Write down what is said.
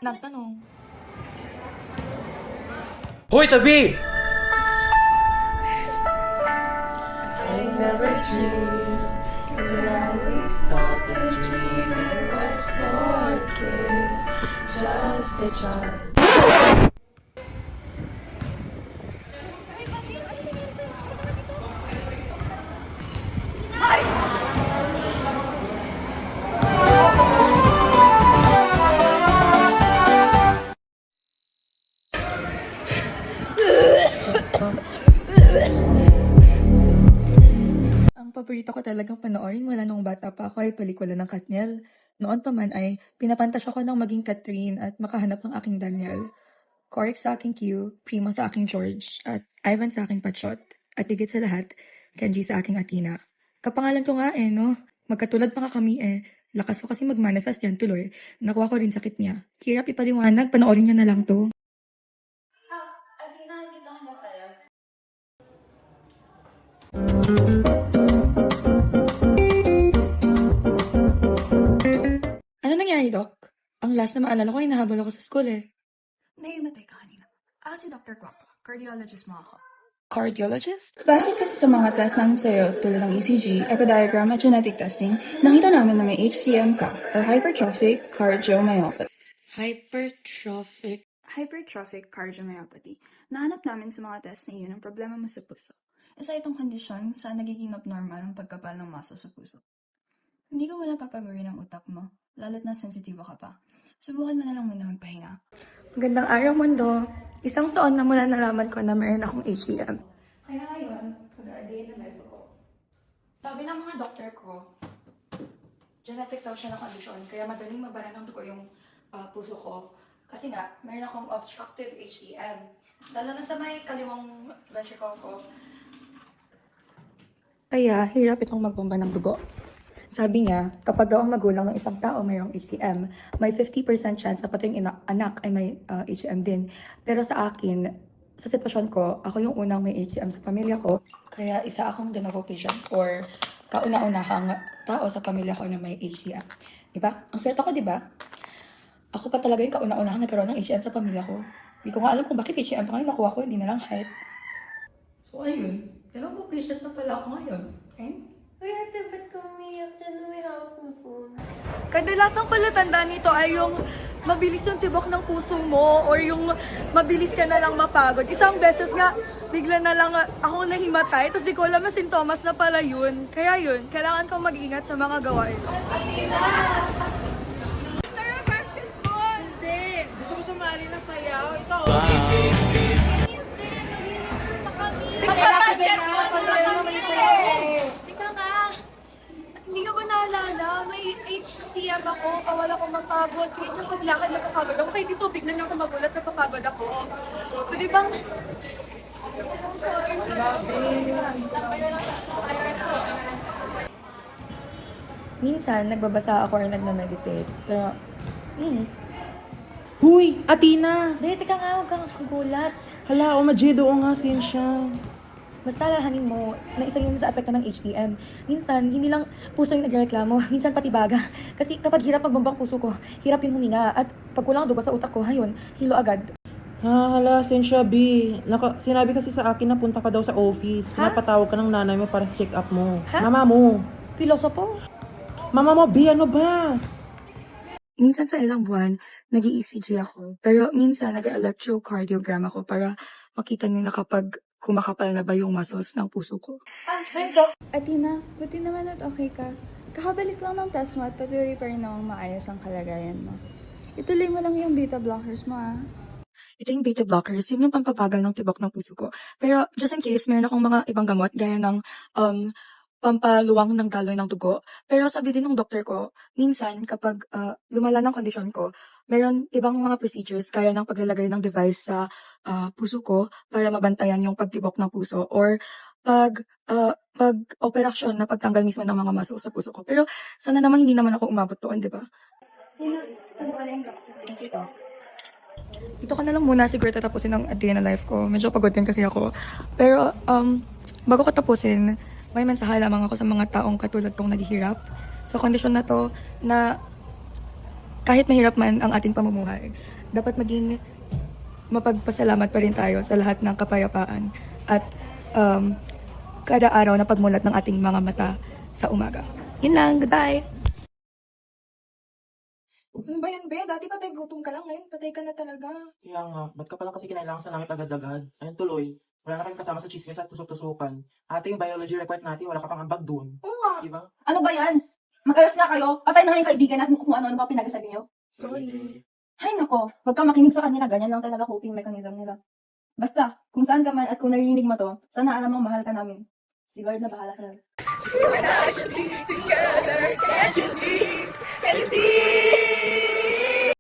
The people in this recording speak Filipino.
nagtanong. Hoy, tabi! I never dreamed, 'cause I always thought that dreaming was for kids, just a child. Ang paborito ko talagang panoorin mula nung bata pa ako ay pelikula ng Katniel. Noon pa man ay pinapantasya ko ng maging Catherine at makahanap ng aking Daniel. Cork sa aking Q, Primo sa aking George, at Ivan sa aking Patshot, at higit sa lahat, Kenji sa aking Athena. Kapangalan ko nga no? Magkatulad pa nga kami Lakas ko kasi mag-manifest yan tuloy. Nakuha ko rin sakit niya. Hirap ipaliwanag, panoorin niyo na lang to. Athena, dito ka na pala. Ano nangyari, Doc? Ang last na maalala ko ay nahabol ako sa school Naimatay ka kanina. Si Dr. Guapa, cardiologist mo ako. Cardiologist? Base kasi sa mga test namin sa'yo, tulad ng ECG, echodiagram at genetic testing, nakita namin na may HCM ka, or hypertrophic cardiomyopathy. Hypertrophic cardiomyopathy. Nahanap namin sa mga test na iyon ang problema mo sa puso. Isa itong kondisyon sa nagiging abnormal ang pagkapal ng masa sa puso. Hindi ko wala papagurin ang utak mo, lalo't na sensitibo ka pa. Subukan mo na lang muna magpahinga. Magandang araw, mundo. Isang taon na mula nalaman ko na mayroon akong HCM. Kaya ngayon, mag-a-day na life ako. Sabi ng mga doktor ko, genetic daw siya ng kondisyon, kaya madaling mabara ng dugo yung puso ko. Kasi nga, mayroon akong obstructive HCM. Lalo na sa may kaliwang ventricle ko. Kaya, hirap itong magbomba ng dugo. Sabi niya, kapag daw ang magulang ng isang tao mayroong HCM, may 50% chance na pati yung anak ay may HCM din. Pero sa akin, sa sitwasyon ko, ako yung unang may HCM sa pamilya ko. Kaya isa akong de novo patient or kauna-unahang tao sa pamilya ko na may HCM. Diba? Ang swerte ko, diba? Ako pa talaga yung kauna-unahang nagkaroon ng HCM sa pamilya ko. Hindi ko nga alam kung bakit HCM pa ngayon nakuha ko, hindi na lang height. So ayun, de novo patient na pala ako ngayon. Okay? Kuya, ba't ka umiyak dyan? May hawak ng phone. Kadalasang palatanda nito ay yung mabilis yung tibok ng puso mo or yung mabilis ka na lang mapagod. Isang beses nga, bigla na lang ako nahimatay, tapos di ko alam na sintomas na pala yun. Kaya yun, kailangan kang mag-ingat sa mga gawain. Tara, basketball! Hindi! Gusto mo sumali na sayaw? Ikaw! Teka nga, hindi ka ba naalala? May HCM ako, awal ako mapagod. Kahit na paglakad napapagod ako, kahit dito bigla na ako magulat napapagod ako. Pwede bang... Minsan, nagbabasa ako or nagme-meditate. Pero, Huy, Athena! Hindi, teka nga, huwag kang gulat. Hala, majedo nga sin siya. Basta lalahanin mo na isa yun sa apekto ng HCM. Minsan, hindi lang puso yung nagreklamo, minsan pati baga. Kasi kapag hirap magbombang puso ko, hirap yung huminga. At pag kulang ang dugo sa utak ko, hayun, hilo agad. Hala, Sensya B. Sinabi kasi sa akin na punta ka daw sa office. Pinapatawag ka ng nanay mo para sa check-up mo. Ha? Mama mo. Pilosopo? Mama mo, B, ano ba? Minsan sa ilang buwan, nag-ECG ako. Pero minsan, nag-electrocardiogram ako para makita nila kapag kumakapal na ba yung muscles ng puso ko. Athena, buti naman at okay ka. Kakabalik lang ng test mo at patuloy pa rin namang maayos ang kalagayan mo. Ituloy mo lang yung beta blockers mo Ito yung beta blockers, yun yung pampabagal ng tibok ng puso ko. Pero just in case, meron akong mga ibang gamot, gaya ng pampaluwang ng daloy ng dugo. Pero sabi din ng doktor ko, minsan kapag lumala ng kondisyon ko, meron ibang mga procedures kaya ng paglalagay ng device sa puso ko para mabantayan yung pagtibok ng puso or pag-operasyon na pagtanggal mismo ng mga muscles sa puso ko. Pero sana naman hindi naman ako umabot doon, di ba? Dito ka na lang muna siguro tatapusin ang day na life ko. Medyo pagod din kasi ako. Pero bago ko tapusin, may mensahe lamang ako sa mga taong katulad kong naghihirap sa kondisyon na to na kahit mahirap man ang ating pamumuhay, dapat maging mapagpasalamat pa rin tayo sa lahat ng kapayapaan at kada araw na pagmulat ng ating mga mata sa umaga. Yun lang, goodbye! Ano ba yan, be? Dati patay gutom ka lang, ngayon patay ka na talaga. Kaya nga, ba't ka pala kasi kinailangan sa langit agad-agad? Ayun tuloy, wala na kayong kasama sa chismis at tusok-tusukan. Ate, yung biology required natin, wala ka pang ambag dun. Oo nga. Diba? Ano ba yan? Mag-alas na kayo? Patay na nga yung kaibigan natin kung ano-ano pa pinag-sabi niyo. Sorry. Ay nako, wag kang makinig sa kanila. Ganyan lang talaga coping mechanism nila. Basta, kung saan ka man at kung narinig mo to, sana alam mong mahal ka namin. Si Lord na bahala sa'yo. Can't you see?